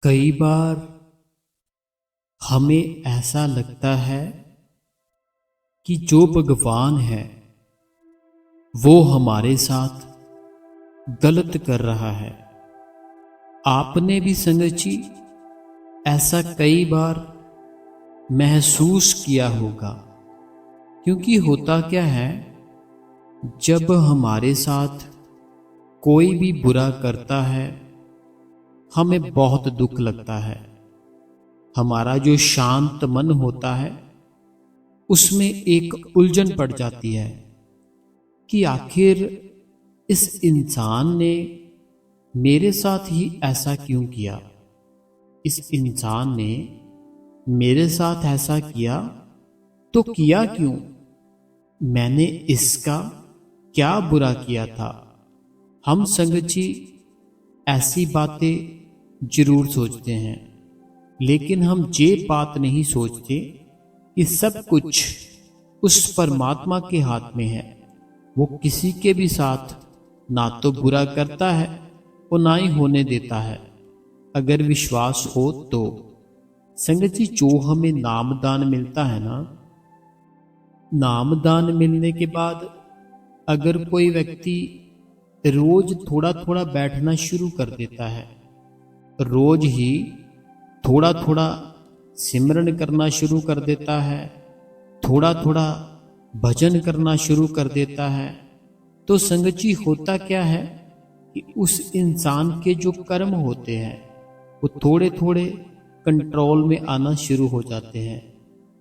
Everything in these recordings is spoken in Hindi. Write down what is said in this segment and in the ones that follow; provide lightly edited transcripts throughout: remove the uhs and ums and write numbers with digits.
कई बार हमें ऐसा लगता है कि जो भगवान है वो हमारे साथ गलत कर रहा है। आपने भी संगत जी ऐसा कई बार महसूस किया होगा, क्योंकि होता क्या है, जब हमारे साथ कोई भी बुरा करता है हमें बहुत दुख लगता है। हमारा जो शांत मन होता है उसमें एक उलझन पड़ जाती है कि आखिर इस इंसान ने मेरे साथ ही ऐसा क्यों किया। इस इंसान ने मेरे साथ ऐसा किया तो किया क्यों? मैंने इसका क्या बुरा किया था? हम संगत जी ऐसी बातें जरूर सोचते हैं, लेकिन हम ये बात नहीं सोचते कि सब कुछ उस परमात्मा के हाथ में है। वो किसी के भी साथ ना तो बुरा करता है और ना ही होने देता है। अगर विश्वास हो तो संगत जी, जो हमें नामदान मिलता है ना, नामदान मिलने के बाद अगर कोई व्यक्ति रोज थोड़ा थोड़ा बैठना शुरू कर देता है, रोज ही थोड़ा थोड़ा सिमरन करना शुरू कर देता है, थोड़ा थोड़ा भजन करना शुरू कर देता है, तो संगत जी होता क्या है कि उस इंसान के जो कर्म होते हैं वो थोड़े थोड़े कंट्रोल में आना शुरू हो जाते हैं।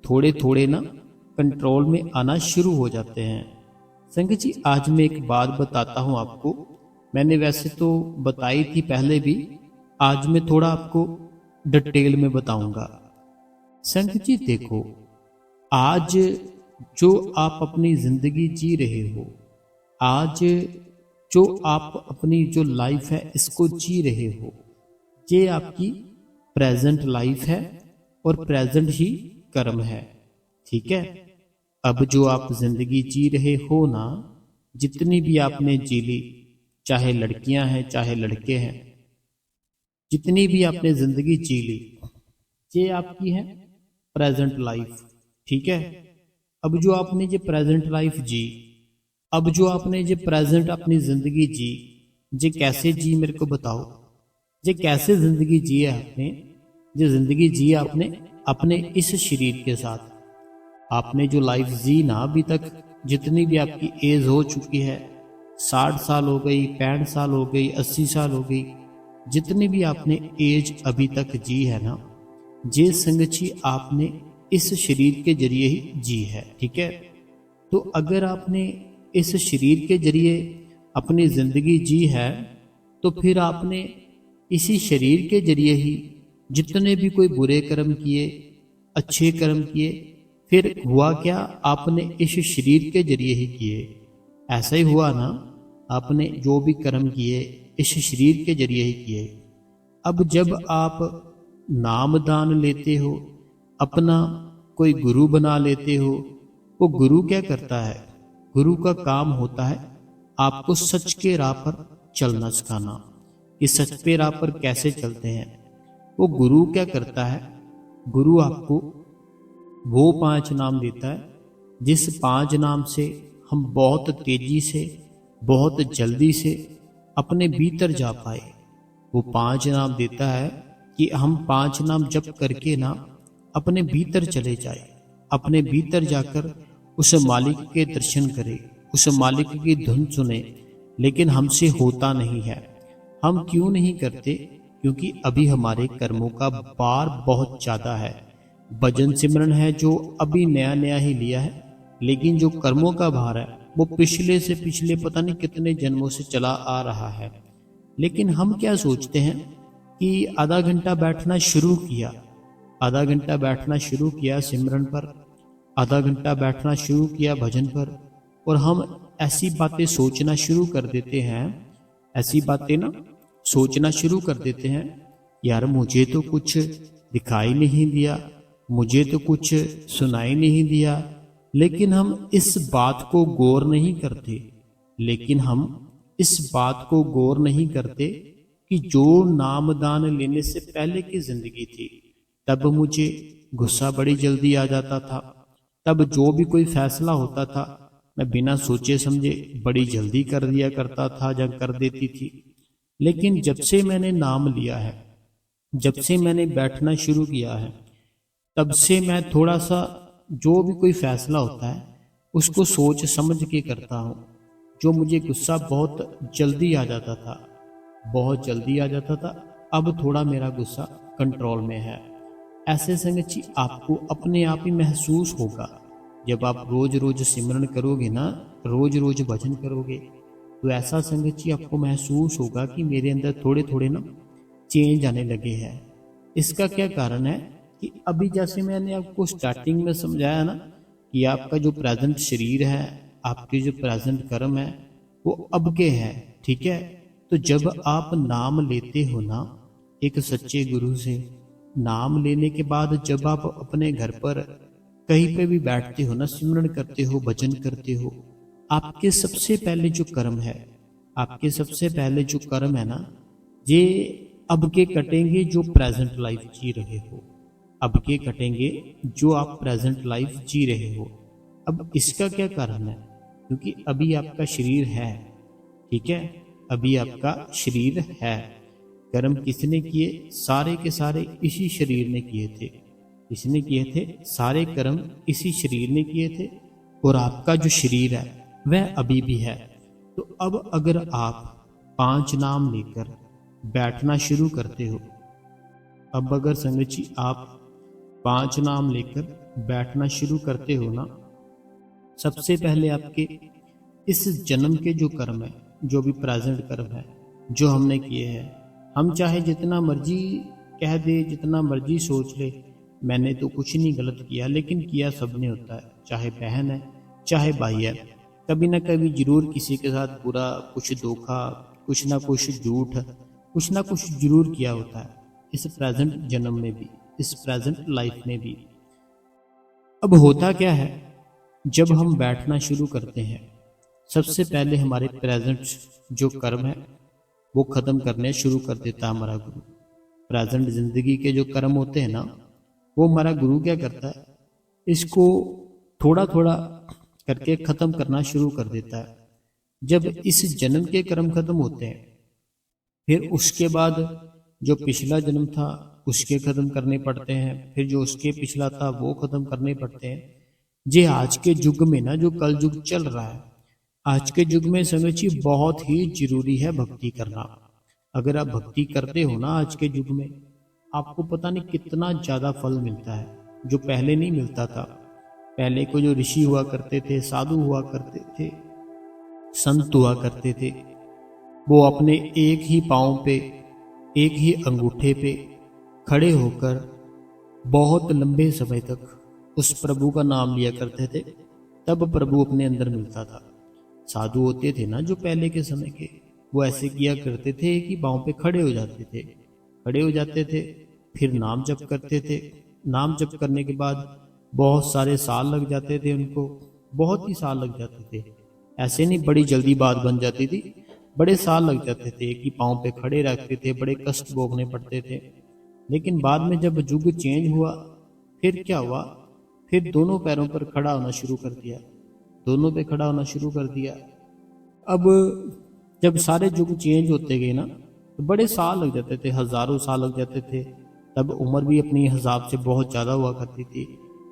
थोड़े थोड़े ना कंट्रोल में आना शुरू हो जाते हैं। संगत जी, आज मैं एक बात बताता हूं आपको। मैंने वैसे तो बताई थी पहले भी, आज मैं थोड़ा आपको डिटेल में बताऊंगा। संगत जी देखो, आज जो आप अपनी जिंदगी जी रहे हो, आज जो आप अपनी जो लाइफ है इसको जी रहे हो, ये आपकी प्रेजेंट लाइफ है और प्रेजेंट ही कर्म है। ठीक है। अब जो आप जिंदगी जी रहे हो ना, जितनी भी आपने जी ली, चाहे लड़कियां हैं चाहे लड़के हैं, जितनी भी आपने जिंदगी जी ली, ये आपकी है प्रेजेंट लाइफ। ठीक है। अब जो आपने ये प्रेजेंट लाइफ जी, अब जो आपने ये प्रेजेंट अपनी जिंदगी जी, ये कैसे जी मेरे को बताओ। ये कैसे जिंदगी जी है आपने? ये जिंदगी जी है आपने अपने इस शरीर के साथ। आपने जो लाइफ जी ना अभी तक, जितनी भी आपकी एज हो चुकी है, 60 साल हो गई, 65 साल हो गई, 80 साल हो गई, जितनी भी आपने एज अभी तक जी है ना, ये संगत आपने इस शरीर के जरिए ही जी है। ठीक है। तो अगर आपने इस शरीर के जरिए अपनी जिंदगी जी है, तो फिर आपने इसी शरीर के जरिए ही जितने भी कोई बुरे कर्म किए, अच्छे कर्म किए, फिर हुआ क्या, आपने इस शरीर के जरिए ही किए। ऐसा ही हुआ ना, आपने जो भी कर्म किए इस शरीर के जरिए ही किए। अब जब आप नामदान लेते हो, अपना कोई गुरु बना लेते हो, वो गुरु क्या करता है? गुरु का काम होता है आपको सच के राह पर चलना सिखाना, कि सच पे राह पर कैसे चलते हैं। वो गुरु क्या करता है? गुरु आपको वो 5 नाम देता है जिस 5 नाम से हम बहुत तेजी से, बहुत जल्दी से अपने भीतर जा पाए। वो 5 नाम देता है कि हम 5 नाम जप करके ना अपने भीतर चले जाए, अपने भीतर जाकर उस मालिक के दर्शन करें, उस मालिक की धुन सुने। लेकिन हमसे होता नहीं है। हम क्यों नहीं करते? क्योंकि अभी हमारे कर्मों का भार बहुत ज्यादा है। भजन सिमरन है जो अभी नया नया ही लिया है, लेकिन जो कर्मों का भार है वो पिछले से पिछले पता नहीं कितने जन्मों से चला आ रहा है। लेकिन हम क्या सोचते हैं कि आधा घंटा बैठना शुरू किया, आधा घंटा बैठना शुरू किया सिमरन पर, आधा घंटा बैठना शुरू किया भजन पर, और हम ऐसी बातें सोचना शुरू कर देते हैं, ऐसी बातें ना सोचना शुरू कर देते हैं, यार मुझे तो कुछ दिखाई नहीं दिया, मुझे तो कुछ सुनाई नहीं दिया। लेकिन हम इस बात को गौर नहीं करते, लेकिन हम इस बात को गौर नहीं करते कि जो नामदान लेने से पहले की जिंदगी थी, तब मुझे गुस्सा बड़ी जल्दी आ जाता था। तब जो भी कोई फैसला होता था मैं बिना सोचे समझे बड़ी जल्दी कर दिया करता था या कर देती थी। लेकिन जब से मैंने नाम लिया है, जब से मैंने बैठना शुरू किया है, तब से मैं थोड़ा सा जो भी कोई फैसला होता है उसको सोच समझ के करता हूँ। जो मुझे गुस्सा बहुत जल्दी आ जाता था, बहुत जल्दी आ जाता था, अब थोड़ा मेरा गुस्सा कंट्रोल में है। ऐसे संगत जी आपको अपने आप ही महसूस होगा, जब आप रोज रोज सिमरन करोगे ना, रोज रोज भजन करोगे, तो ऐसा संगत जी आपको महसूस होगा कि मेरे अंदर थोड़े थोड़े ना चेंज आने लगे हैं। इसका क्या कारण है कि अभी जैसे मैंने आपको स्टार्टिंग में समझाया ना कि आपका जो प्रेजेंट शरीर है, आपके जो प्रेजेंट कर्म है, वो अब के है। ठीक है, तो जब आप नाम लेते हो ना एक सच्चे गुरु से, नाम लेने के बाद जब आप अपने घर पर कहीं पे भी बैठते हो ना, सिमरन करते हो, भजन करते हो, आपके सबसे पहले जो कर्म है, आपके सबसे पहले जो कर्म है ना, ये अब के कटेंगे जो प्रेजेंट लाइफ जी रहे हो। अब के कटेंगे जो आप प्रेजेंट लाइफ जी रहे हो। अब इसका क्या कारण है? क्योंकि अभी आपका शरीर है, ठीक है, अभी आपका शरीर है। कर्म किसने किए? सारे के सारे इसी शरीर ने किए थे। इसने किए थे, सारे कर्म इसी शरीर ने किए थे। और आपका जो शरीर है वह अभी भी है। तो अब अगर आप 5 नाम लेकर बैठना शुरू करते हो, अब अगर संगत जी आप 5 नाम लेकर बैठना शुरू करते हो ना, सबसे पहले आपके इस जन्म के जो कर्म है, जो भी प्रेजेंट कर्म है जो हमने किए हैं, हम चाहे जितना मर्जी कह दे, जितना मर्जी सोच ले मैंने तो कुछ नहीं गलत किया, लेकिन किया सबने होता है। चाहे बहन है, चाहे भाई है, कभी ना कभी जरूर किसी के साथ बुरा, कुछ धोखा, कुछ ना कुछ झूठ, कुछ ना कुछ जरूर किया होता है, इस प्रेजेंट जन्म में भी, इस प्रेजेंट लाइफ में भी। अब होता क्या है, जब हम बैठना शुरू करते हैं, सबसे पहले हमारे प्रेजेंट जो कर्म है वो खत्म करने शुरू कर देता है हमारा गुरु। प्रेजेंट जिंदगी के जो कर्म होते हैं ना, वो हमारा गुरु क्या करता है, इसको थोड़ा थोड़ा करके खत्म करना शुरू कर देता है। जब इस जन्म के कर्म खत्म होते हैं, फिर उसके बाद जो पिछला जन्म था उसके खत्म करने पड़ते हैं, फिर जो उसके पिछला था वो खत्म करने पड़ते हैं। जे आज के युग में ना, जो कल युग चल रहा है, आज के युग में समझिए बहुत ही जरूरी है भक्ति करना। अगर आप भक्ति करते हो ना आज के युग में, आपको पता नहीं कितना ज्यादा फल मिलता है, जो पहले नहीं मिलता था। पहले को जो ऋषि हुआ करते थे, साधु हुआ करते थे, संत हुआ करते थे, वो अपने एक ही पांव पे, एक ही अंगूठे पे खड़े होकर बहुत लंबे समय तक उस प्रभु का नाम लिया करते थे, तब प्रभु अपने अंदर मिलता था। साधु होते थे ना जो पहले के समय के, वो ऐसे किया करते थे कि पांव पे खड़े हो जाते थे, खड़े हो जाते थे, फिर नाम जप करते थे। नाम जप करने के बाद बहुत सारे साल लग जाते थे उनको, बहुत ही साल लग जाते थे। ऐसे नहीं बड़ी जल्दी बात बन जाती थी, बड़े साल लग जाते थे कि पांव पे खड़े रखते थे, बड़े कष्ट भोगने पड़ते थे। लेकिन बाद में जब युग चेंज हुआ, फिर क्या हुआ, फिर दोनों पैरों पर खड़ा होना शुरू कर दिया, दोनों पे खड़ा होना शुरू कर दिया। अब जब सारे युग चेंज होते गए ना, तो बड़े साल लग जाते थे, हजारों साल लग जाते थे। तब उम्र भी अपने हिसाब से बहुत ज़्यादा हुआ करती थी।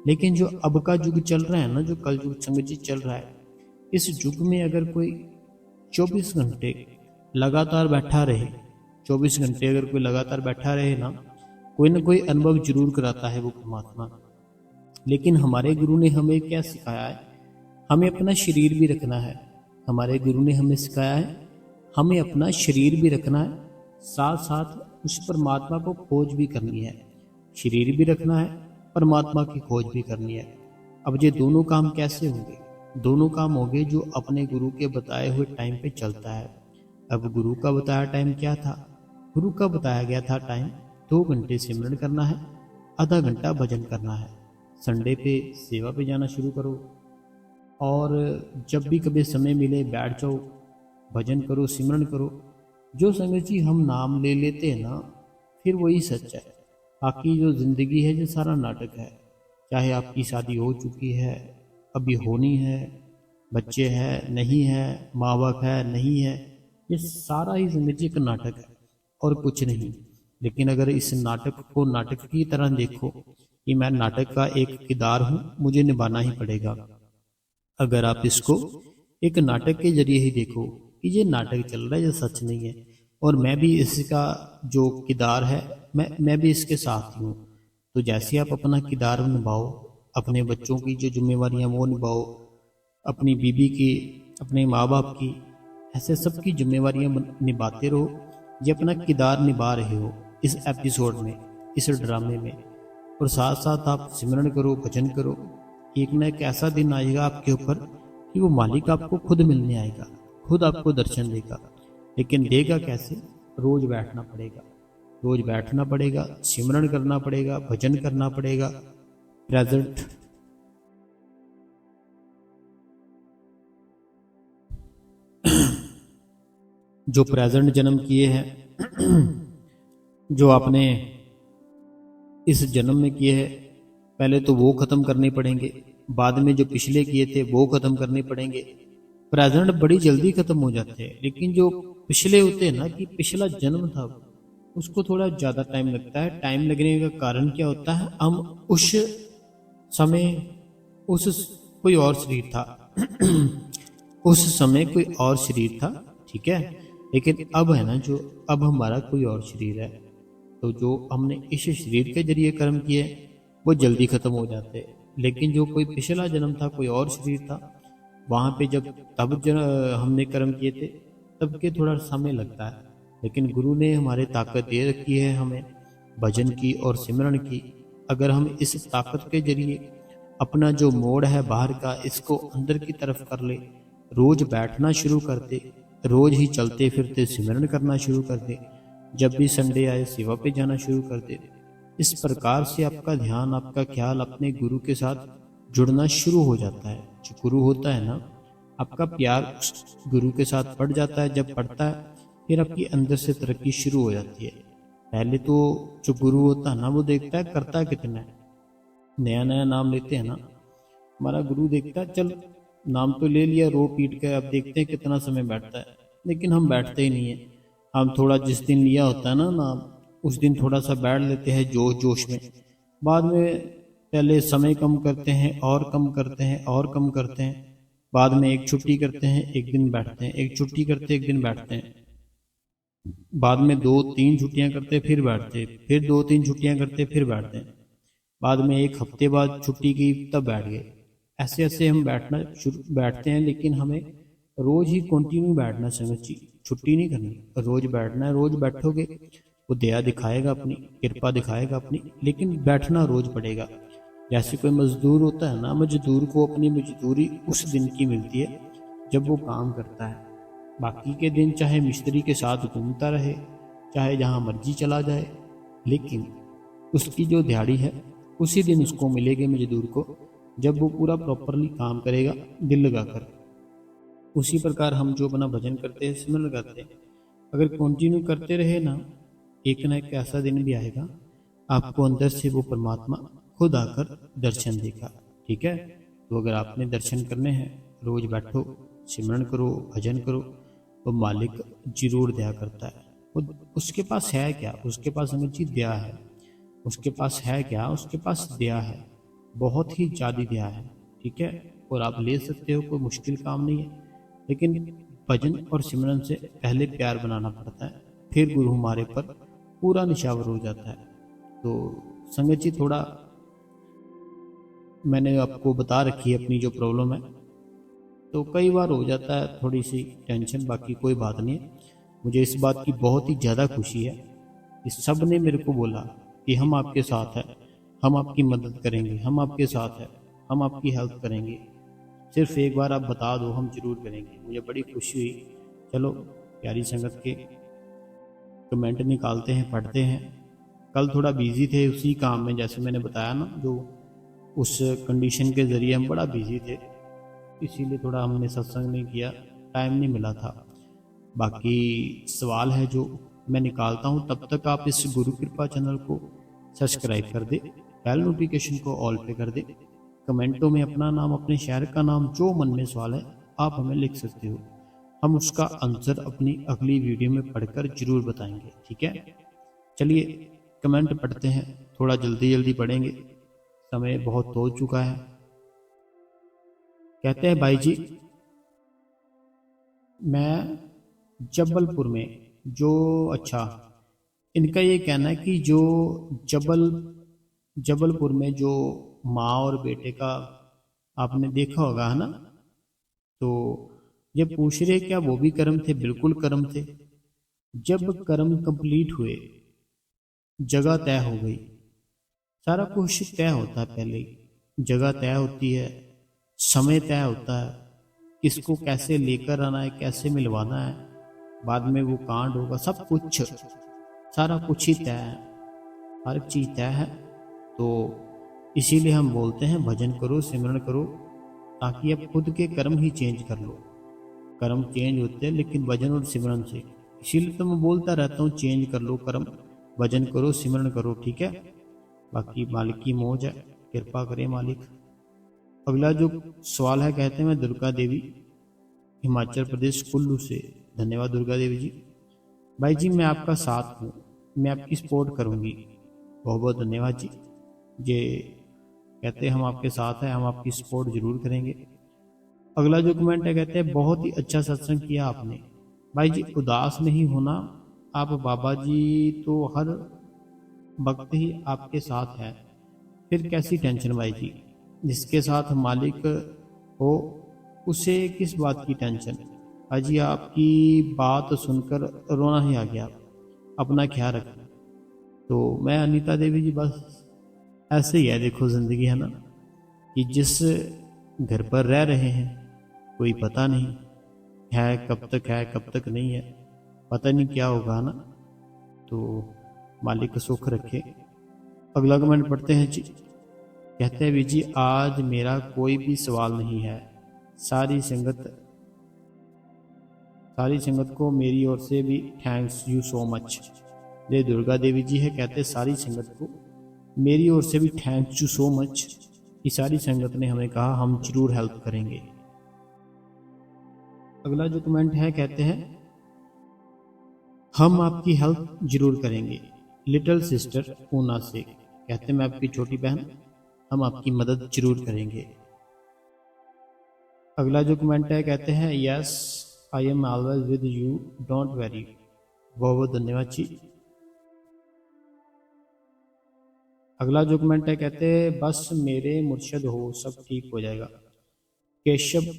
लेकिन जो अब का युग चल रहा है ना, जो कल युग संगत जी चल रहा है, इस युग में अगर कोई 24 घंटे लगातार बैठा रहे, 24 घंटे अगर कोई लगातार बैठा रहे ना, कोई ना कोई अनुभव जरूर कराता है वो परमात्मा। लेकिन हमारे गुरु ने हमें क्या सिखाया है, हमें अपना शरीर भी रखना है। हमारे गुरु ने हमें सिखाया है हमें अपना शरीर भी रखना है, साथ साथ उस परमात्मा को खोज भी करनी है। शरीर भी रखना है, परमात्मा की खोज भी करनी है। अब ये दोनों काम कैसे होंगे? दोनों काम होंगे जो अपने गुरु के बताए हुए टाइम पे चलता है। अब गुरु का बताया टाइम क्या था? गुरु का बताया गया था टाइम 2 घंटे सिमरन करना है, आधा घंटा भजन करना है। संडे पे सेवा पे जाना शुरू करो, और जब भी कभी समय मिले बैठ जाओ, भजन करो, सिमरन करो। जो संगत जी हम नाम ले लेते हैं ना, फिर वही सच है। बाकी जो ज़िंदगी है, ये सारा नाटक है। चाहे आपकी शादी हो चुकी है, अभी होनी है, बच्चे हैं नहीं है, माँ बाप है नहीं है, ये सारा ही ज़िंदगी एक नाटक है और कुछ नहीं। लेकिन अगर इस नाटक को नाटक की तरह देखो कि मैं नाटक का एक किरदार हूँ, मुझे निभाना ही पड़ेगा। अगर आप इसको एक नाटक के जरिए ही देखो कि ये नाटक चल रहा है, ये सच नहीं है, और मैं भी इसका जो किरदार है, मैं भी इसके साथ ही हूँ। तो जैसे आप अपना किरदार निभाओ, अपने बच्चों की जो जिम्मेवारियां वो निभाओ, अपनी बीबी की, अपने माँ बाप की, ऐसे सबकी जिम्मेवारियां निभाते रहो। ये अपना किरदार निभा रहे हो इस एपिसोड में, इस ड्रामे में। और साथ साथ आप सिमरन करो, भजन करो। एक न एक ऐसा दिन आएगा आपके ऊपर कि वो मालिक आपको खुद मिलने आएगा, खुद आपको दर्शन देगा। लेकिन देगा कैसे? रोज बैठना पड़ेगा, रोज बैठना पड़ेगा, सिमरन करना पड़ेगा, भजन करना पड़ेगा। प्रेजेंट जो प्रेजेंट जन्म किए हैं, जो आपने इस जन्म में किए हैं, पहले तो वो खत्म करने पड़ेंगे, बाद में जो पिछले किए थे वो खत्म करने पड़ेंगे। प्रेजेंट बड़ी जल्दी खत्म हो जाते हैं, लेकिन जो पिछले होते हैं ना, कि पिछला जन्म था, उसको थोड़ा ज़्यादा टाइम लगता है। टाइम लगने का कारण क्या होता है? हम उस समय उस कोई और शरीर था उस समय कोई और शरीर था, ठीक है। लेकिन अब है ना, जो अब हमारा कोई और शरीर है, तो जो हमने इस शरीर के जरिए कर्म किए वो जल्दी खत्म हो जाते हैं। लेकिन जो कोई पिछला जन्म था, कोई और शरीर था, वहाँ पे जब तब हमने कर्म किए थे, तब के थोड़ा समय लगता है। लेकिन गुरु ने हमारे ताकत दे रखी है हमें भजन की और सिमरन की। अगर हम इस ताकत के जरिए अपना जो मोड़ है बाहर का, इसको अंदर की तरफ कर ले, रोज बैठना शुरू कर दे, रोज ही चलते फिरते सिमरन करना शुरू कर दे, जब भी संडे आए सेवा पे जाना शुरू कर दे, इस प्रकार से आपका ध्यान, आपका ख्याल अपने गुरु के साथ जुड़ना शुरू हो जाता है। जो गुरु होता है ना, आपका प्यार उस गुरु के साथ बढ़ जाता है। जब बढ़ता है, फिर आपकी अंदर से तरक्की शुरू हो जाती है। पहले तो जो गुरु होता है ना, वो देखता है करता कितना है। नया नया नाम लेते हैं ना, हमारा गुरु देखता है, चल नाम तो ले लिया रो पीट के, अब देखते हैं कितना समय बैठता है। लेकिन हम बैठते ही नहीं है। हम थोड़ा जिस दिन लिया होता है ना नाम, उस दिन थोड़ा सा बैठ लेते हैं जोश जोश में, बाद में पहले समय कम करते हैं और कम करते हैं और कम करते हैं, बाद में एक छुट्टी करते हैं, एक दिन बैठते हैं, एक छुट्टी करते एक दिन बैठते हैं, बाद में दो तीन छुट्टियां करते फिर बैठते, फिर दो तीन छुट्टियां करते फिर बैठते हैं, बाद में एक हफ्ते बाद छुट्टी की तब बैठ गए। ऐसे ऐसे हम बैठते हैं। लेकिन हमें रोज ही कंटिन्यू बैठना समझिए, छुट्टी नहीं करनी, रोज बैठना है। रोज बैठोगे वो दया दिखाएगा अपनी, कृपा दिखाएगा अपनी, लेकिन बैठना रोज पड़ेगा। जैसे कोई मजदूर होता है ना, मजदूर को अपनी मजदूरी उस दिन की मिलती है जब वो काम करता है। बाकी के दिन चाहे मिस्त्री के साथ घूमता रहे, चाहे जहाँ मर्जी चला जाए, लेकिन उसकी जो दिहाड़ी है उसी दिन उसको मिलेगी मजदूर को, जब वो पूरा प्रॉपरली काम करेगा दिल लगाकर। उसी प्रकार हम जो अपना भजन करते हैं, सिमरन करते हैं, अगर कंटिन्यू करते रहे ना, एक ना एक ऐसा दिन भी आएगा आपको अंदर से वो परमात्मा खुद आकर दर्शन देगा, ठीक है। तो अगर आपने दर्शन करने हैं, रोज बैठो, सिमरन करो, भजन करो, तो मालिक जरूर दया करता है। वो उसके पास है क्या? उसके पास हमें चीज दया है। उसके पास है क्या? उसके पास दया है, बहुत ही ज़्यादा दया है, ठीक है। और आप ले सकते हो, कोई मुश्किल काम नहीं है। लेकिन भजन और सिमरन से पहले प्यार बनाना पड़ता है, फिर गुरु हमारे पर पूरा निशावर हो जाता है। तो संगत जी, थोड़ा मैंने आपको बता रखी है अपनी जो प्रॉब्लम है, तो कई बार हो जाता है थोड़ी सी टेंशन, बाकी कोई बात नहीं है। मुझे इस बात की बहुत ही ज़्यादा खुशी है कि सब ने मेरे को बोला कि हम आपके साथ हैं, हम आपकी मदद करेंगे, हम आपके साथ हैं, हम आपकी हेल्प करेंगे। सिर्फ एक बार आप बता दो, हम जरूर करेंगे। मुझे बड़ी खुशी हुई। चलो, प्यारी संगत के कमेंट निकालते हैं, पढ़ते हैं। कल थोड़ा बिजी थे उसी काम में, जैसे मैंने बताया ना, जो उस कंडीशन के ज़रिए हम बड़ा बिजी थे, इसीलिए थोड़ा हमने सत्संग नहीं किया, टाइम नहीं मिला था। बाकी सवाल है जो मैं निकालता हूँ, तब तक आप इस गुरु कृपा चैनल को सब्सक्राइब कर दे, बेल नोटिफिकेशन को ऑल पे कर दे। कमेंटों में अपना नाम, अपने शहर का नाम, जो मन में सवाल है आप हमें लिख सकते हो। हम उसका आंसर अपनी अगली वीडियो में पढ़कर जरूर बताएंगे, ठीक है। चलिए कमेंट पढ़ते हैं, थोड़ा जल्दी जल्दी पढ़ेंगे, समय बहुत हो चुका है। कहते हैं भाई जी, मैं जबलपुर में जो, अच्छा, इनका ये कहना है कि जो जबलपुर में जो माँ और बेटे का आपने देखा होगा, है ना। तो ये पूछ रहे क्या वो भी कर्म थे? बिल्कुल कर्म थे। जब कर्म कंप्लीट हुए, जगह तय हो गई। सारा कुछ तय होता है, पहले ही जगह तय होती है, समय तय होता है, किसको कैसे लेकर आना है, कैसे मिलवाना है, बाद में वो कांड होगा, सब कुछ, सारा कुछ ही तय है, हर एक चीज तय है। तो इसीलिए हम बोलते हैं भजन करो, सिमरन करो, ताकि आप खुद के कर्म ही चेंज कर लो। कर्म चेंज होते हैं लेकिन भजन और सिमरन से, इसीलिए तो मैं बोलता रहता हूँ चेंज कर लो कर्म, भजन करो, सिमरन करो, ठीक है। बाकी मालिक की मौज है, कृपा करे मालिक। अगला जो सवाल है, कहते हैं मैं दुर्गा देवी, हिमाचल प्रदेश कुल्लू से। धन्यवाद दुर्गा देवी जी। भाई जी मैं आपका साथ हूँ, मैं आपकी सपोर्ट करूँगी। बहुत बहुत धन्यवाद जी। ये कहते हैं हम आपके साथ हैं, हम आपकी सपोर्ट जरूर करेंगे। अगला जो कमेंट है, कहते हैं बहुत ही अच्छा सत्संग किया आपने। भाई जी उदास नहीं होना, आप बाबा जी तो हर वक्त ही आपके साथ है, फिर कैसी टेंशन भाई जी। जिसके साथ मालिक हो उसे किस बात की टेंशन। भाई जी आपकी बात सुनकर रोना ही आ गया, अपना ख्याल रखना। तो मैं अनीता देवी जी, बस ऐसे ही है, देखो जिंदगी है ना, कि जिस घर पर रह रहे हैं कोई पता नहीं है कब तक नहीं है, पता नहीं क्या होगा ना। तो मालिक सुख रखे। अगला कमेंट पढ़ते हैं जी। कहते हैं जी आज मेरा कोई भी सवाल नहीं है, सारी संगत को मेरी ओर से भी थैंक्स यू सो मच। ये दुर्गा देवी जी है, कहते हैं सारी संगत को मेरी ओर से भी थैंक्स यू सो मच, कि सारी संगत ने हमें कहा हम जरूर हेल्प करेंगे। अगला जो कमेंट है, कहते हैं हम आपकी हेल्प जरूर करेंगे। लिटिल सिस्टर ऊना से, कहते हैं मैं आपकी छोटी बहन, हम आपकी मदद जरूर करेंगे। अगला जो कमेंट है, कहते हैं yes I am always with you, don't worry. बहुत बहुत धन्यवाद जी। अगला जो कमेंट है, कहते हैं बस मेरे मुर्शद हो सब ठीक हो जाएगा। केशव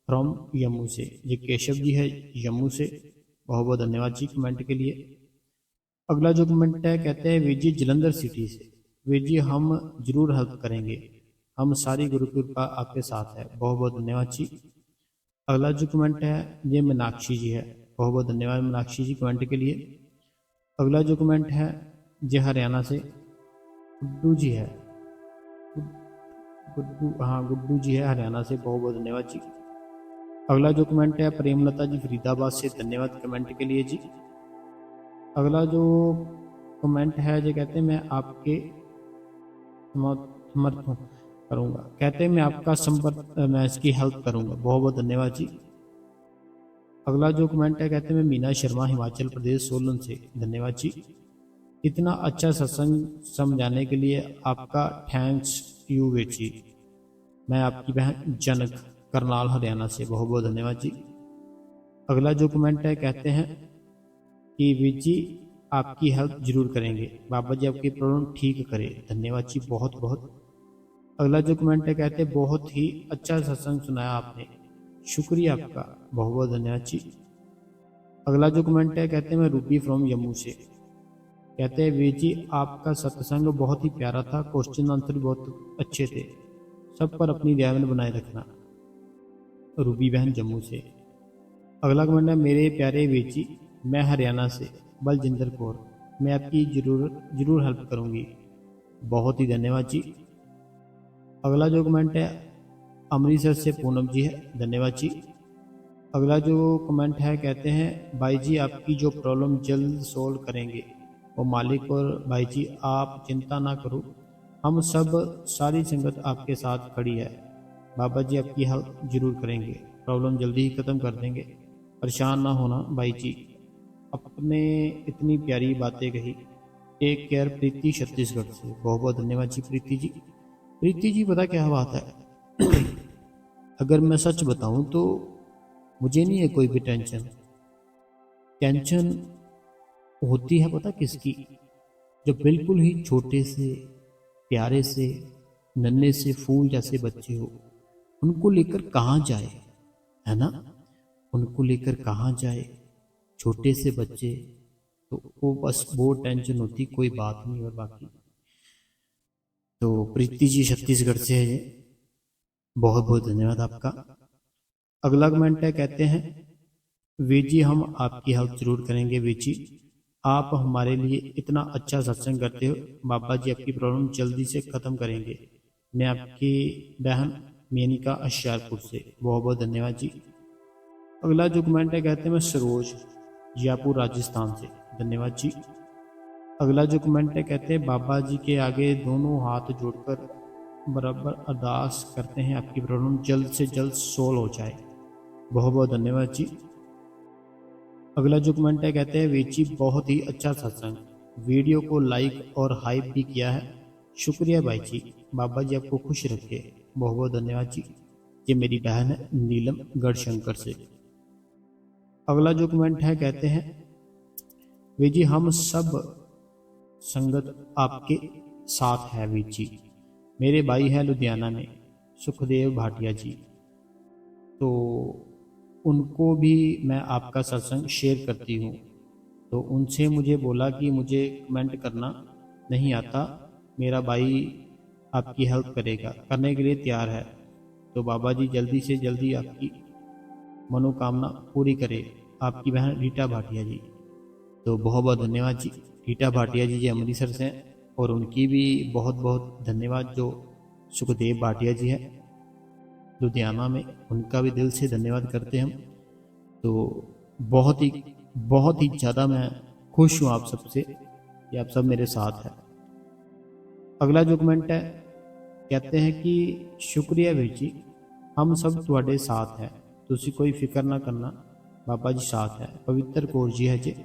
फ्रॉम यमू से, ये केशव जी है यमू से। बहुत बहुत धन्यवाद जी कमेंट के लिए। अगला जो कमेंट है, कहते हैं वीर जी जलंधर सिटी से, वीर जी हम जरूर हेल्प करेंगे, हम सारी गुरु कृपा आपके साथ है। बहुत बहुत धन्यवाद जी। अगला जो कमेंट है ये मीनाक्षी जी है, बहुत बहुत धन्यवाद मीनाक्षी जी कमेंट के लिए। अगला जो कमेंट है ये हरियाणा से गुड्डू जी है, गुड्डू, हाँ गुड्डू जी है हरियाणा से। बहुत बहुत धन्यवाद जी। अगला जो कमेंट है प्रेमलता जी फरीदाबाद से, धन्यवाद कमेंट के लिए जी। अगला जो कमेंट है जो कहते हैं मैं आपके समर्थन करूंगा, कहते हैं मैं आपका संपर्क, मैं इसकी हेल्प करूंगा। बहुत बहुत धन्यवाद जी। अगला जो कमेंट है, कहते हैं मैं मीना शर्मा हिमाचल प्रदेश सोलन से, धन्यवाद जी। इतना अच्छा सत्संग समझाने के लिए आपका थैंक्स यू वीर जी। मैं आपकी बहन जनक करनाल हरियाणा से, बहुत बहुत धन्यवाद जी। अगला जो कमेंट है, कहते हैं कि वीर जी आपकी हेल्प जरूर करेंगे, बाबा जी आपकी प्रॉब्लम ठीक करे। धन्यवाद जी बहुत बहुत। अगला जो कमेंट है, कहते हैं बहुत ही अच्छा सत्संग सुनाया आपने, शुक्रिया आपका। बहुत बहुत धन्यवाद जी। अगला जो कमेंट है, कहते हैं मैं रूबी फ्रॉम यमू से, कहते हैं वीर जी आपका सत्संग बहुत ही प्यारा था, क्वेश्चन आंसर बहुत अच्छे थे, सब पर अपनी ध्यान बनाए रखना। रूबी बहन जम्मू से। अगला कमेंट है मेरे प्यारे वीर जी मैं हरियाणा से बलजिंदर कौर, मैं आपकी जरूर हेल्प करूंगी। बहुत ही धन्यवाद जी। अगला जो कमेंट है अमृतसर से पूनम जी है, धन्यवाद जी। अगला जो कमेंट है, कहते हैं भाई जी आपकी जो प्रॉब्लम जल्द सोल्व करेंगे। वो मालिक और भाई जी आप चिंता ना करो, हम सब सारी संगत आपके साथ खड़ी है। बाबा जी आपकी हेल्प जरूर करेंगे, प्रॉब्लम जल्दी ही ख़त्म कर देंगे, परेशान ना होना भाई जी। अपने इतनी प्यारी बातें कही। टेक केयर प्रीति छत्तीसगढ़ से, बहुत बहुत धन्यवाद जी प्रीति जी। प्रीति जी पता क्या बात है, अगर मैं सच बताऊं तो मुझे नहीं है कोई भी टेंशन। टेंशन होती है पता किसकी, जो बिल्कुल ही छोटे से प्यारे से नन्हे से फूल जैसे बच्चे हो, उनको लेकर कहाँ जाए, है ना। उनको लेकर कहाँ जाए, छोटे से बच्चे, तो वो बस वो टेंशन होती, कोई बात नहीं। और बाकी तो प्रीति जी छत्तीसगढ़ से है ये, बहुत बहुत धन्यवाद आपका। अगला कमेंट है, कहते हैं वीर जी हम आपकी हेल्प जरूर करेंगे। वीर जी आप हमारे लिए इतना अच्छा सत्संग करते हो, बाबा जी आपकी प्रॉब्लम जल्दी से ख़त्म करेंगे। मैं आपकी बहन मेनिका होशियारपुर से, बहुत बहुत धन्यवाद जी। अगला जो कमेंट है, कहते हैं मैं सरोज जयपुर राजस्थान से, धन्यवाद जी। अगला जो कमेंट है, कहते हैं बाबा जी के आगे दोनों हाथ जोड़कर बराबर अरदास करते हैं आपकी प्रॉब्लम जल्द से जल्द सोल्व हो जाए, बहुत बहुत धन्यवाद जी। अगला जो कमेंट है, कहते हैं वीर जी बहुत ही अच्छा सत्संग, वीडियो को लाइक और हाइप भी किया है, शुक्रिया भाई जी, बाबा जी आपको खुश रखे, बहुत बहुत धन्यवाद जी। ये मेरी बहन है नीलम गढ़शंकर से। अगला जो कमेंट है, कहते हैं वीर जी हम सब संगत आपके साथ है वीर जी। मेरे भाई है लुधियाना में सुखदेव भाटिया जी, तो उनको भी मैं आपका सत्संग शेयर करती हूँ, तो उनसे मुझे बोला कि मुझे कमेंट करना नहीं आता, मेरा भाई आपकी हेल्प करेगा, करने के लिए तैयार है। तो बाबा जी जल्दी से जल्दी आपकी मनोकामना पूरी करे। आपकी बहन रीटा भाटिया जी, तो बहुत बहुत धन्यवाद जी। रीटा भाटिया जी अमृतसर से हैं, और उनकी भी बहुत बहुत धन्यवाद जो सुखदेव भाटिया जी है लुधियाना में, उनका भी दिल से धन्यवाद करते हैं हम। तो बहुत ही ज़्यादा मैं खुश हूँ आप सबसे कि आप सब मेरे साथ हैं। अगला जो कमेंट है, कहते हैं कि शुक्रिया वीर जी हम सब तुहाडे साथ है, तुसी कोई फिक्र ना करना, बाबा जी साथ है। पवित्र कौर जी है जी,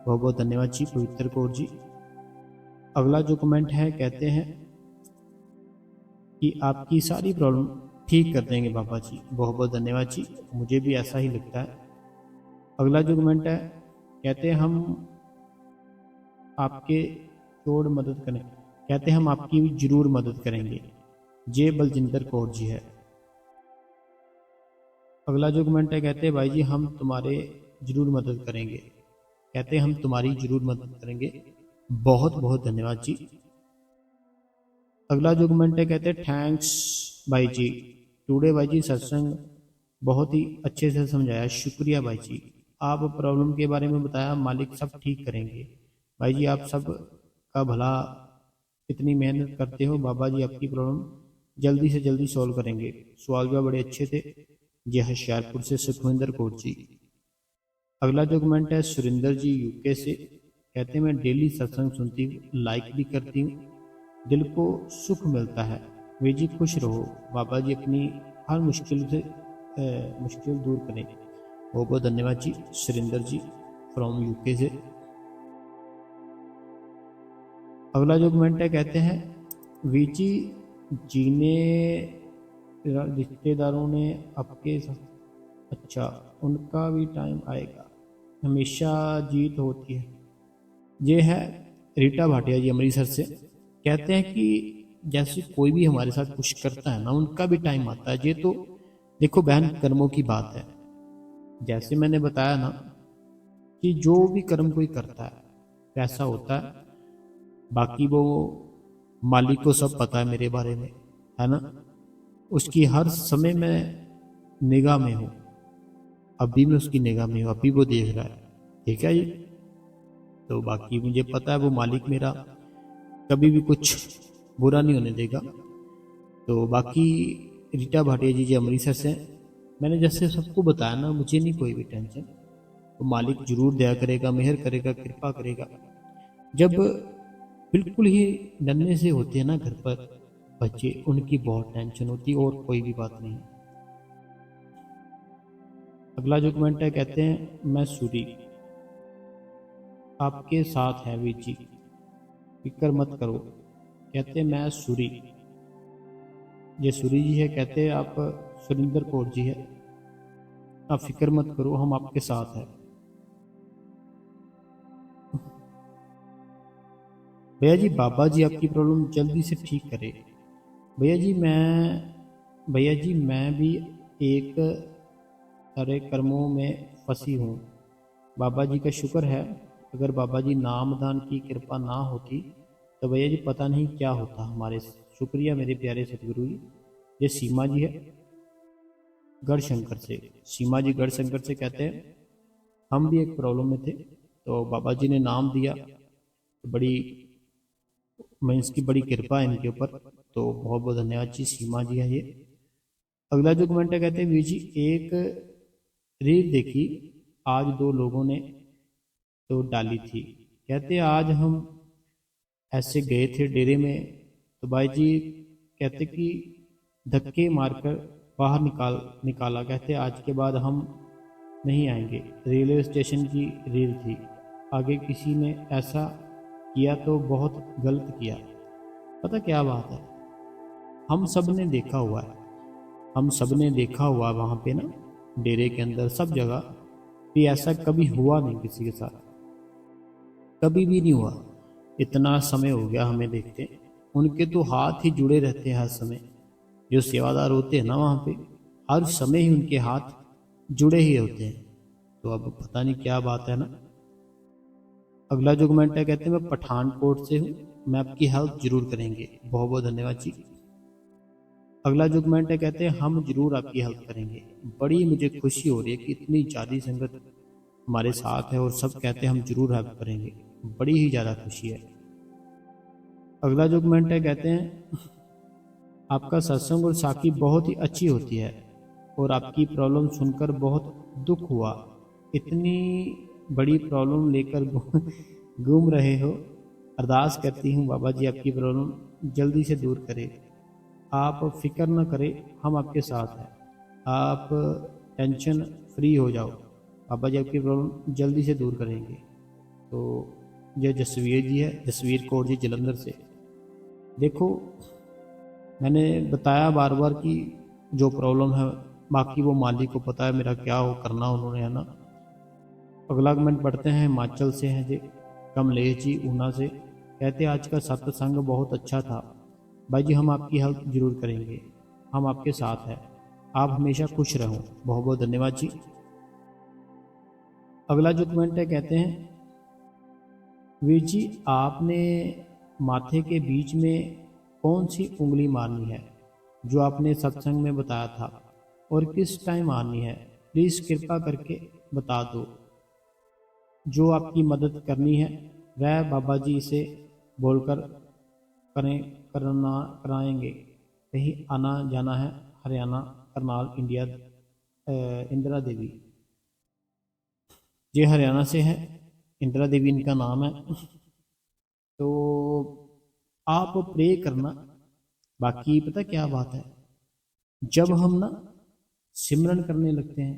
बहुत बहुत धन्यवाद जी पवित्र कौर जी। अगला जो कमेंट है, कहते हैं कि आपकी सारी प्रॉब्लम ठीक कर देंगे बाबा जी, बहुत बहुत धन्यवाद जी, मुझे भी ऐसा ही लगता है। अगला जो कमेंट है, कहते हैं हम आपके जोड़ मदद करें, कहते हैं हम आपकी जरूर मदद करेंगे, जे बलजिंदर कौर जी है। अगला जो कमेंट है, कहते हैं भाई जी हम तुम्हारे जरूर मदद करेंगे, कहते हैं हम तुम्हारी जरूर मदद करेंगे, बहुत बहुत धन्यवाद जी। अगला जो कमेंट है, कहते हैं थैंक्स भाई जी, टुडे भाई जी सत्संग बहुत ही अच्छे से समझाया, शुक्रिया भाई जी, आप प्रॉब्लम के बारे में बताया, मालिक सब ठीक करेंगे। भाई जी आप सब का भला, इतनी मेहनत करते हो, बाबा जी आपकी प्रॉब्लम जल्दी से जल्दी सॉल्व करेंगे। सवाल भी बड़े अच्छे थे। ये होशियारपुर से सुखविंदर कौर जी। अगला जो कमेंट है, सुरिंदर जी यूके से, कहते हैं मैं डेली सत्संग सुनती हूँ, लाइक भी करती हूँ, दिल को सुख मिलता है। वे जी खुश रहो, बाबा जी अपनी हर मुश्किल दूर करें। बहुत बहुत धन्यवाद जी सुरिंदर जी फ्रॉम यूके से। अगला जो कमेंट है, कहते हैं वी जी जीने रिश्तेदारों ने आपके साथ, अच्छा उनका भी टाइम आएगा, हमेशा जीत होती है। ये है रीटा भाटिया जी अमृतसर से, कहते हैं कि जैसे कोई भी हमारे साथ कुछ करता है ना, उनका भी टाइम आता है। ये तो देखो बहन कर्मों की बात है, जैसे मैंने बताया ना कि जो भी कर्म कोई करता है वैसा होता है, बाकी वो मालिक को सब पता है मेरे बारे में, है ना। उसकी हर समय मैं निगाह में हूँ, अभी मैं उसकी निगाह में हूँ, अभी वो देख रहा है, ठीक है जी। तो बाकी मुझे पता है वो मालिक मेरा कभी भी कुछ बुरा नहीं होने देगा। तो बाकी रीटा भाटिया जी अमृतसर से, मैंने जैसे सबको बताया ना, मुझे नहीं कोई भी टेंशन, तो मालिक जरूर दया करेगा, मेहर करेगा, कृपा करेगा। जब बिल्कुल ही नन्हे से होते हैं ना घर पर बच्चे, उनकी बहुत टेंशन होती है, और कोई भी बात नहीं। अगला जो कमेंट है, कहते हैं मैं सूरी आपके साथ है वीर जी, फिक्र मत करो। कहते हैं मैं सूरी, ये सूरी जी है, कहते हैं आप सुरिंदर कौर जी है, आप फिक्र मत करो, हम आपके साथ हैं। भैया जी बाबा जी आपकी प्रॉब्लम जल्दी से ठीक करे। भैया जी मैं भी एक सारे कर्मों में फंसी हूँ। बाबा जी का शुक्र है, अगर बाबा जी नामदान की कृपा ना होती तो भैया जी पता नहीं क्या होता हमारे। शुक्रिया मेरे प्यारे सतगुरु जी। ये सीमा जी है गढ़शंकर से, सीमा जी गढ़शंकर से, कहते हैं हम भी एक प्रॉब्लम में थे, तो बाबा जी ने नाम दिया, तो बड़ी मैं इसकी बड़ी कृपा है इनके ऊपर, तो बहुत बहुत धन्यवाद जी, सीमा जी है ये। अगला जो कमेंट है, कहते हैं वीर जी एक रील देखी आज दो लोगों ने तो डाली थी। कहते आज हम ऐसे गए थे डेरे में, तो भाई जी कहते कि धक्के मारकर बाहर निकाला। कहते आज के बाद हम नहीं आएंगे। रेलवे स्टेशन की रील थी, आगे किसी ने ऐसा किया तो बहुत गलत किया। पता क्या बात है, हम सब ने देखा हुआ है, हम सब ने देखा हुआ वहाँ पे ना, डेरे के अंदर सब जगह भी ऐसा कभी हुआ नहीं किसी के साथ, कभी भी नहीं हुआ। इतना समय हो गया हमें देखते, उनके तो हाथ ही जुड़े रहते हैं हर समय। जो सेवादार होते हैं ना वहाँ पे, हर समय ही उनके हाथ जुड़े ही होते हैं। तो अब पता नहीं क्या बात है ना। अगला जो कमेंट है, कहते हैं मैं पठानकोट से हूँ, मैं आपकी हेल्प जरूर करेंगे। बहुत बहुत धन्यवाद जी। अगला जो कमेंट है, कहते हैं हम जरूर आपकी हेल्प करेंगे। बड़ी मुझे खुशी हो रही है कि इतनी ज़्यादा संगत हमारे साथ है और सब कहते हैं हम जरूर हेल्प करेंगे, बड़ी ही ज़्यादा खुशी है। अगला जो कमेंट है, कहते हैं आपका सत्संग और साखी बहुत ही अच्छी होती है और आपकी प्रॉब्लम सुनकर बहुत दुख हुआ। इतनी बड़ी प्रॉब्लम लेकर घूम रहे हो। अरदास करती हूँ बाबा जी आपकी प्रॉब्लम जल्दी से दूर करें। आप फिक्र न करें, हम आपके साथ हैं। आप टेंशन फ्री हो जाओ, बाबा जी आपकी प्रॉब्लम जल्दी से दूर करेंगे। तो यह जसवीर जी है, जसवीर कौर जी जलंधर से। देखो मैंने बताया बार बार कि जो प्रॉब्लम है बाकी वो मालिक को पता है मेरा क्या हो करना उन्होंने, है ना। अगला कमेंट पढ़ते हैं, हिमाचल से हैं जी कमलेश जी ऊना से। कहते आज का सत्संग बहुत अच्छा था भाई जी, हम आपकी हेल्प जरूर करेंगे, हम आपके साथ हैं, आप हमेशा खुश रहो। बहुत बहुत धन्यवाद जी। अगला जो कमेंट है, कहते हैं वीर जी आपने माथे के बीच में कौन सी उंगली मारनी है जो आपने सत्संग में बताया था और किस टाइम मारनी है, प्लीज़ कृपा करके बता दो। जो आपकी मदद करनी है वह बाबा जी से बोलकर करें, करना कराएंगे। कहीं आना जाना है, हरियाणा करनाल इंडिया। इंदिरा देवी, ये हरियाणा से है, इंदिरा देवी इनका नाम है। तो आप प्रे करना। बाकी पता क्या बात है, जब हम ना सिमरन करने लगते हैं,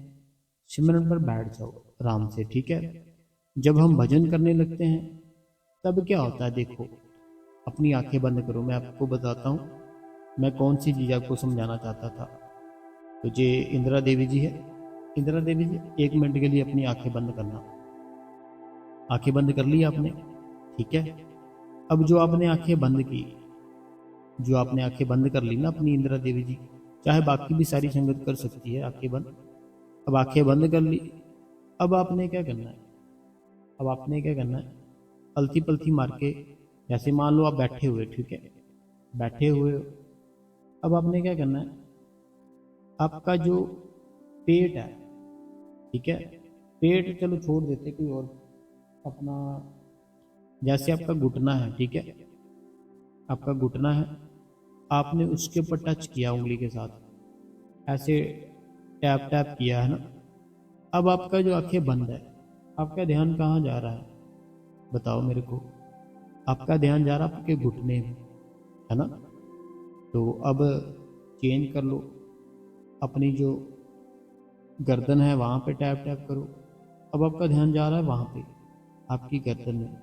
सिमरन पर बैठ जाओ आराम से, ठीक है। जब हम भजन करने लगते हैं तब क्या होता है, देखो अपनी आंखें बंद करो, मैं आपको बताता हूँ मैं कौन सी चीज़ आपको समझाना चाहता था। तो ये इंदिरा देवी जी है, इंदिरा देवी जी 1 मिनट के लिए अपनी आंखें बंद करना। आंखें बंद कर ली आपने, ठीक है। अब जो आपने आंखें बंद की, जो आपने आंखें बंद कर ली ना अपनी, इंदिरा देवी जी, चाहे बाकी भी सारी संगत कर सकती है आंखें बंद। अब आंखें बंद कर ली, अब आपने क्या करना है, अब आपने क्या करना है, पलथी पलथी मार के, जैसे मान लो आप बैठे हुए, ठीक है, बैठे हुए हो। अब आपने क्या करना है, आपका जो पेट है, ठीक है, पेट चलो छोड़ देते, कोई और अपना, जैसे आपका घुटना है, ठीक है, आपका घुटना है, आपने उसके ऊपर टच किया उंगली के साथ, ऐसे टैप टैप किया है ना। अब आपका जो आंखें बंद है, आपका ध्यान कहाँ जा रहा है बताओ मेरे को। आपका ध्यान जा रहा है आपके घुटने में, है ना। तो अब चेंज कर लो, अपनी जो गर्दन है वहाँ पे टैप टैप करो। अब आपका ध्यान जा रहा है वहाँ पे, आपकी गर्दन में।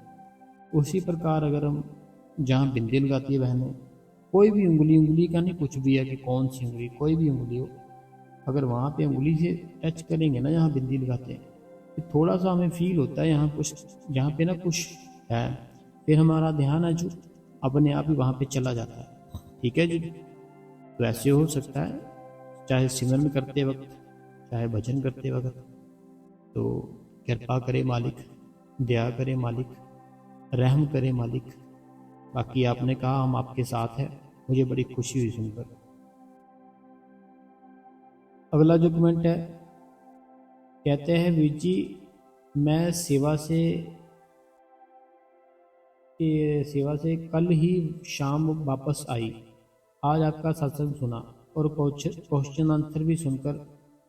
उसी प्रकार अगर हम जहाँ बिंदी लगाती है बहनें, कोई भी उंगली, उंगली का नहीं, कुछ भी है कि कौन सी उंगली, कोई भी उंगली हो, अगर वहाँ पे उंगली से टच करेंगे ना जहाँ बिंदी लगाते हैं, तो थोड़ा सा हमें फील होता है यहाँ कुछ, जहाँ पे ना कुछ है। फिर हमारा ध्यान है जो अपने आप ही वहाँ पे चला जाता है। ठीक है जी। तो ऐसे हो सकता है, चाहे सिमरन करते वक्त, चाहे भजन करते वक्त। तो कृपा करे मालिक, दया करे मालिक, रहम करे मालिक। बाकी आपने कहा हम आपके साथ हैं, मुझे बड़ी खुशी हुई सुनकर। अगला जो कमेंट है, कहते हैं वीर जी, मैं सेवा से कल ही शाम वापस आई। आज आपका सत्संग सुना और क्वेश्चन आंसर भी सुनकर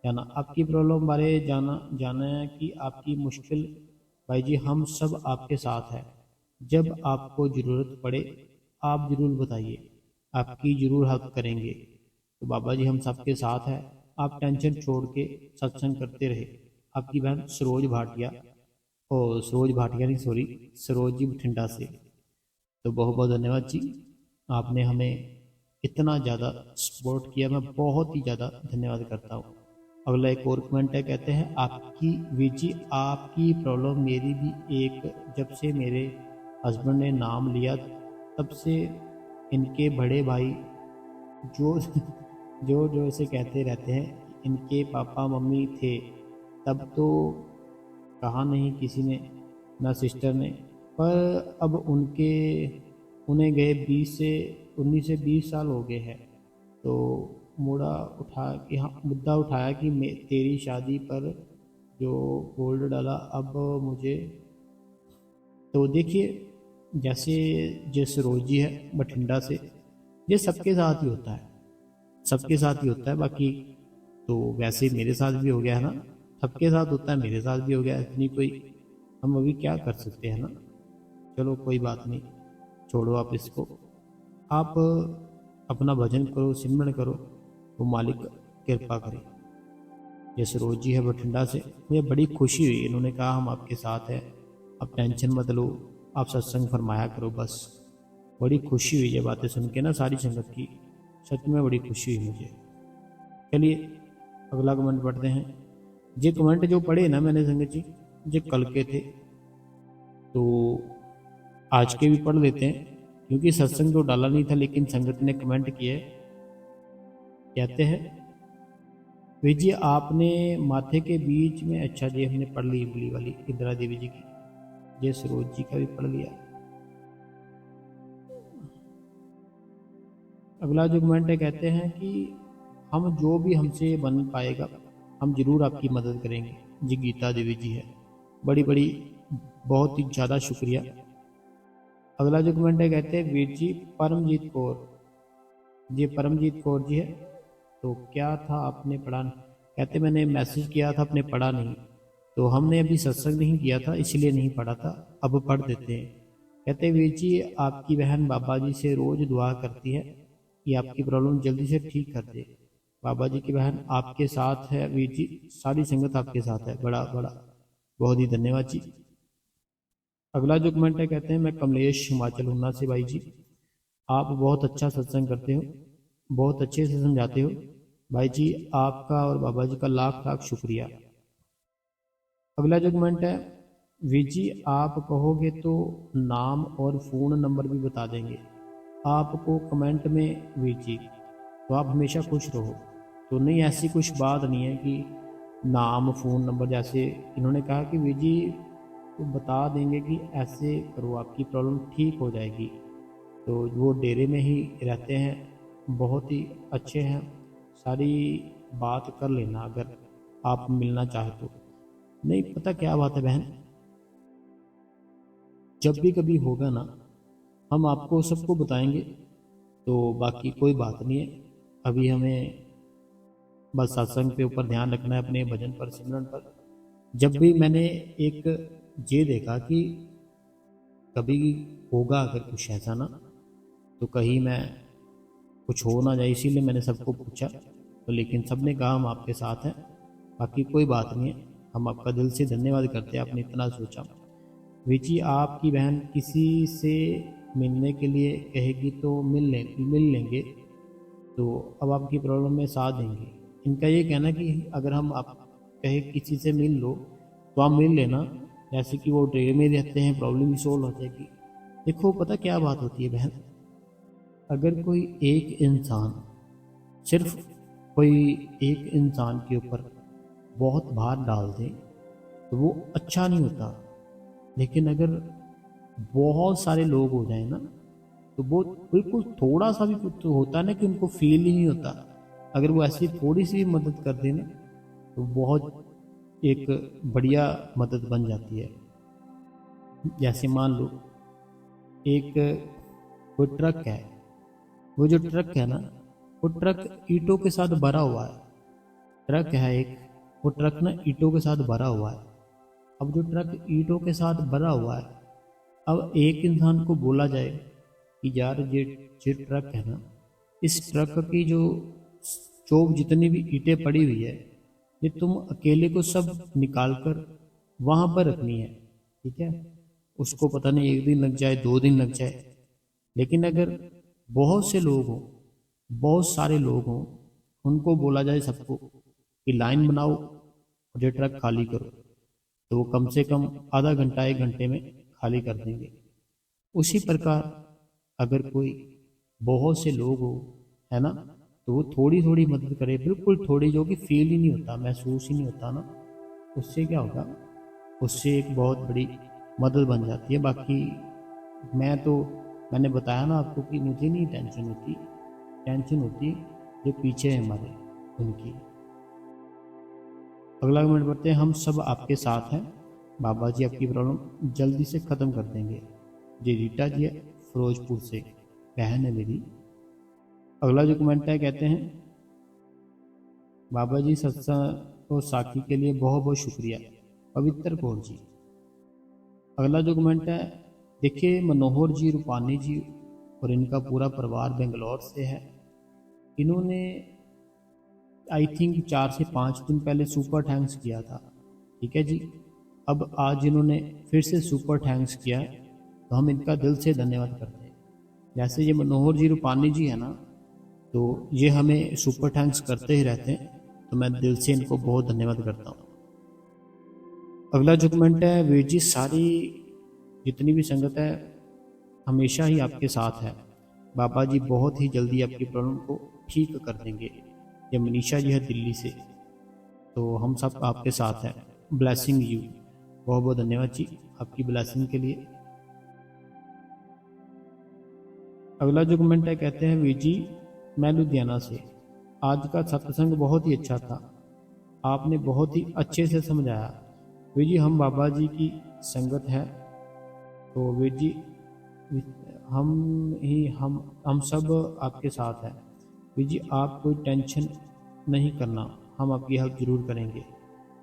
जाना। आपकी प्रॉब्लम बारे जाना है कि आपकी मुश्किल। भाई जी हम सब आपके साथ हैं, जब आपको ज़रूरत पड़े आप ज़रूर बताइए, आपकी ज़रूर हेल्प करेंगे। तो बाबा जी हम सबके साथ हैं, आप टेंशन छोड़ के सत्संग करते रहे। आपकी बहन सरोज भाटिया, ओ सरोज भाटिया नहीं, सॉरी, सरोज जी बठिंडा से। तो बहुत बहुत धन्यवाद जी, आपने हमें इतना ज़्यादा सपोर्ट किया, मैं बहुत ही ज़्यादा धन्यवाद करता हूँ। अगला एक और कमेंट है, कहते हैं आपकी वीर जी आपकी प्रॉब्लम मेरी भी एक, जब से मेरे हस्बैंड ने नाम लिया तब से इनके बड़े भाई जो जो इसे कहते रहते हैं इनके पापा मम्मी थे, तब तो कहा नहीं किसी ने, ना सिस्टर ने। पर अब उन्हें गए 19 से 20 साल हो गए हैं। तो मुद्दा उठाया कि तेरी शादी पर जो गोल्ड डाला अब मुझे। तो देखिए, जैसे जिस रोजी है बठिंडा से, ये सबके साथ ही होता है, सबके साथ ही होता है। बाकी तो वैसे मेरे साथ भी हो गया है ना, सबके साथ होता है, मेरे साथ भी हो गया। इतनी कोई हम अभी क्या कर सकते हैं ना। चलो कोई बात नहीं, छोड़ो आप इसको। आप अपना भजन करो, सिमरन करो, वो मालिक कृपा करे। ये सरोज जी है बठिंडा से, मुझे बड़ी खुशी हुई, इन्होंने कहा हम आपके साथ हैं, आप टेंशन मत लो, आप सत्संग फरमाया करो बस। बड़ी खुशी हुई ये बातें सुन के ना सारी संगत की, सच में बड़ी खुशी हुई मुझे। चलिए अगला कमेंट पढ़ते हैं। ये कमेंट जो पढ़े ना मैंने संगत जी, ये कल के थे, तो आज के भी पढ़ लेते हैं, क्योंकि सत्संग तो डाला नहीं था लेकिन संगत ने कमेंट किए। कहते हैं वीर जी आपने माथे के बीच में, अच्छा जी हमने पढ़ ली उंगली वाली इंदिरा देवी जी की, जय सरोज जी का भी पढ़ लिया। अगला जो कमेंट है, कहते हैं कि हम जो भी हमसे बन पाएगा हम जरूर आपकी मदद करेंगे। जी गीता देवी जी है, बड़ी बड़ी बहुत ही ज़्यादा शुक्रिया। अगला जो कमेंट है, कहते हैं वीर जी परमजीत कौर, जी परमजीत कौर जी है, तो क्या था आपने पढ़ा नहीं? कहते मैंने मैसेज किया था आपने पढ़ा नहीं, तो हमने अभी सत्संग नहीं किया था इसलिए नहीं पढ़ा था, अब पढ़ देते हैं। कहते वीर जी आपकी बहन बाबा जी से रोज दुआ करती है कि आपकी प्रॉब्लम जल्दी से ठीक कर दे। बाबा जी की बहन आपके साथ है वीर जी, सारी संगत आपके साथ है, बड़ा बड़ा बहुत ही धन्यवाद जी। अगला जो कमेंट है, कहते हैं मैं कमलेश हिमाचल उन्ना से, भाई जी आप बहुत अच्छा सत्संग करते हो, बहुत अच्छे से समझाते हो भाई जी, आपका और बाबा जी का लाख लाख शुक्रिया। अगला जो कमेंट है, वीर जी आप कहोगे तो नाम और फ़ोन नंबर भी बता देंगे आपको कमेंट में वीर जी, तो आप हमेशा खुश रहो। तो नहीं ऐसी कुछ बात नहीं है कि नाम फ़ोन नंबर, जैसे इन्होंने कहा कि वीर जी तो बता देंगे कि ऐसे करो आपकी प्रॉब्लम ठीक हो जाएगी। तो वो डेरे में ही रहते हैं, बहुत ही अच्छे हैं, सारी बात कर लेना अगर आप मिलना चाहे तो। नहीं पता क्या बात है बहन, जब भी कभी होगा ना हम आपको सबको बताएंगे। तो बाकी कोई बात नहीं है, अभी हमें बस सत्संग पे ऊपर ध्यान रखना है, अपने भजन पर, सिमरन पर। जब भी मैंने एक ये देखा कि कभी होगा अगर कुछ ऐसा ना, तो कहीं मैं कुछ हो ना जाए, इसीलिए मैंने सबको पूछा। तो लेकिन सबने कहा हम आपके साथ हैं, बाकी कोई बात नहीं है। हम आपका दिल से धन्यवाद करते हैं, आपने इतना सोचा। विची, आपकी बहन किसी से मिलने के लिए कहेगी तो मिल लेंगे, तो अब आपकी प्रॉब्लम में साथ देंगे। इनका ये कहना कि अगर हम आप कहे किसी से मिल लो तो आप मिल लेना, जैसे कि वो ट्रेन में रहते हैं, प्रॉब्लम भी सोल्व हो जाएगी। देखो पता क्या बात होती है बहन, अगर कोई एक इंसान, सिर्फ कोई एक इंसान के ऊपर बहुत भार डाल दे तो वो अच्छा नहीं होता। लेकिन अगर बहुत सारे लोग हो जाए ना, तो वो बिल्कुल थोड़ा सा भी कुछ तो होता है ना कि उनको फील ही नहीं होता। अगर वो ऐसी थोड़ी सी भी मदद कर देना तो बहुत एक बढ़िया मदद बन जाती है। जैसे मान लो एक कोई ट्रक है, वो जो ट्रक है ना, वो ट्रक ईंटों के साथ भरा हुआ है। ट्रक है एक, वो ट्रक ना ईंटों के साथ भरा हुआ है। अब जो ट्रक ईंटों के साथ भरा हुआ है, अब एक इंसान को बोला जाए कि यार ये ट्रक है ना, इस ट्रक की जो चोब जितनी भी ईंटें पड़ी हुई है, ये तुम अकेले को सब निकाल कर वहां पर रखनी है, ठीक है। उसको पता नहीं एक दिन लग जाए, 2 दिन लग जाए। लेकिन अगर बहुत से लोग हों, बहुत सारे लोग हों, उनको बोला जाए सबको कि लाइन बनाओ और ये ट्रक खाली करो, तो वो कम से कम आधा घंटा 1 घंटे में खाली कर देंगे। उसी प्रकार अगर कोई बहुत से लोग हो, है ना, तो वो थोड़ी थोड़ी मदद करे, बिल्कुल थोड़ी, जो कि फील ही नहीं होता, महसूस ही नहीं होता ना, उससे क्या होगा, उससे एक बहुत बड़ी मदद बन जाती है। बाकी मैंने बताया ना आपको कि मुझे नहीं टेंशन होती, टेंशन होती जो पीछे है हमारे, उनकी। अगला कमेंट पढ़ते हैं, हम सब आपके साथ हैं, बाबा जी आपकी प्रॉब्लम जल्दी से ख़त्म कर देंगे। जी रीटा जी है फिरोजपुर से, बहन है मेरी। अगला जो कमेंट है, कहते हैं बाबा जी सत्संग और साखी के लिए बहुत बहुत शुक्रिया, पवित्र कौर जी। अगला जो कमेंट है, देखिए मनोहर जी रूपानी जी और इनका पूरा परिवार बेंगलोर से है। इन्होंने आई थिंक 4 से 5 दिन पहले सुपर थैंक्स किया था, ठीक है जी। अब आज इन्होंने फिर से सुपर थैंक्स किया है, तो हम इनका दिल से धन्यवाद करते हैं। जैसे ये मनोहर जी रूपानी जी है ना, तो ये हमें सुपर थैंक्स करते ही रहते हैं, तो मैं दिल से इनको बहुत धन्यवाद करता हूँ। अगला जो कमेंट है, वीर जी सारी जितनी भी संगत है हमेशा ही आपके साथ है, बाबा जी बहुत ही जल्दी आपकी प्रॉब्लम को ठीक कर देंगे। ये मनीषा जी है दिल्ली से, तो हम सब आपके साथ हैं, ब्लेसिंग यू। बहुत बहुत धन्यवाद जी आपकी ब्लेसिंग के लिए। अगला जो कमेंट है, कहते हैं वीर जी मैं लुधियाना से, आज का सत्संग बहुत ही अच्छा था, आपने बहुत ही अच्छे से समझाया। वीर जी हम बाबा जी की संगत है, तो वीर जी हम सब आपके साथ हैं। वीर जी आप कोई टेंशन नहीं करना, हम आपकी हेल्प जरूर करेंगे।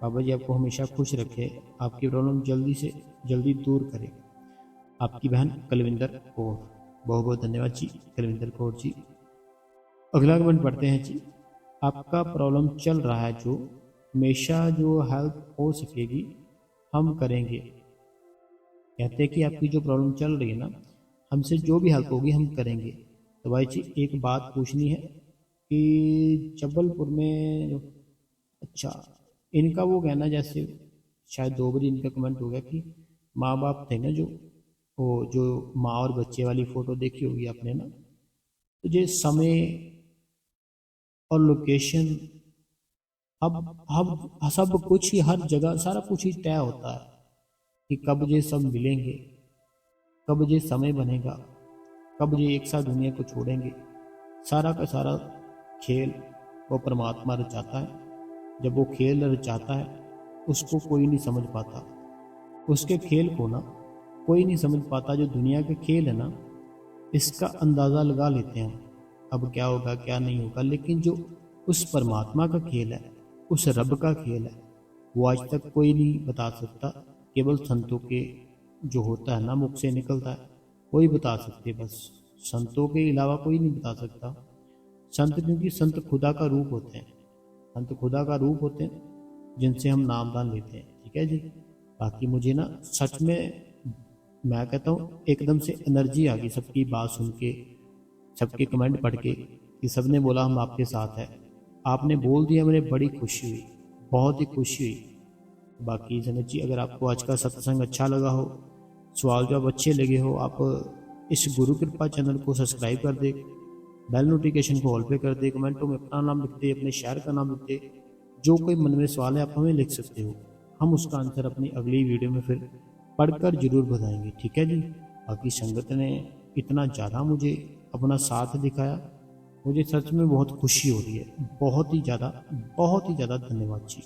बाबा जी आपको हमेशा खुश रखे, आपकी प्रॉब्लम जल्दी से जल्दी दूर करे। आपकी बहन कलविंदर कौर। बहुत बहुत धन्यवाद जी कलविंदर कौर जी। अगला कमेंट पढ़ते हैं जी, आपका प्रॉब्लम चल रहा है जो, हमेशा जो हेल्प हो सकेगी हम करेंगे। कहते हैं कि आपकी जो प्रॉब्लम चल रही है ना, हमसे जो भी हेल्प होगी हम करेंगे। तो भाई जी एक बात पूछनी है कि जबलपुर में अच्छा, इनका वो कहना, जैसे शायद 2 बजे इनका कमेंट हो गया कि माँ बाप थे ना, जो वो जो माँ और बच्चे वाली फ़ोटो देखी होगी आपने ना, तो ये समय और लोकेशन, अब सब कुछ ही, हर जगह सारा कुछ ही तय होता है कि कब ये सब मिलेंगे, कब ये समय बनेगा, कब ये एक साथ दुनिया को छोड़ेंगे। सारा का सारा खेल वो परमात्मा रचाता है। जब वो खेल रचाता है उसको कोई नहीं समझ पाता, उसके खेल को ना कोई नहीं समझ पाता। जो दुनिया के खेल है ना, इसका अंदाज़ा लगा लेते हैं अब क्या होगा क्या नहीं होगा, लेकिन जो उस परमात्मा का खेल है, उस रब का खेल है। वो आज तक कोई नहीं बता सकता, केवल संतों के जो होता है ना मुख से निकलता है, वही बता सकते बस। संतों के अलावा कोई नहीं बता सकता। संत क्योंकि संत खुदा का रूप होते हैं, संत खुदा का रूप होते हैं जिनसे हम नामदान लेते हैं। ठीक है जी। बाकी मुझे ना सच में मैं कहता हूँ एकदम से एनर्जी आ गई सबकी बात सुन के, सबके कमेंट पढ़ के कि सबने बोला हम आपके साथ है। आपने बोल दिया, मुझे बड़ी खुशी हुई, बहुत ही खुशी हुई। बाकी संगत जी, अगर आपको आज का सत्संग अच्छा लगा हो, सवाल जवाब अच्छे लगे हो, आप इस गुरु कृपा चैनल को सब्सक्राइब कर दे, बेल नोटिफिकेशन को ऑल पे कर दे, कमेंटों में अपना नाम लिख दे, अपने शहर का नाम लिख दे। जो कोई मन में सवाल है आप हमें लिख सकते हो, हम उसका आंसर अपनी अगली वीडियो में फिर पढ़कर जरूर बताएंगे। ठीक है जी। बाकी संगत ने इतना ज़्यादा मुझे अपना साथ दिखाया, मुझे सच में बहुत खुशी हो रही है। बहुत ही ज़्यादा धन्यवाद जी।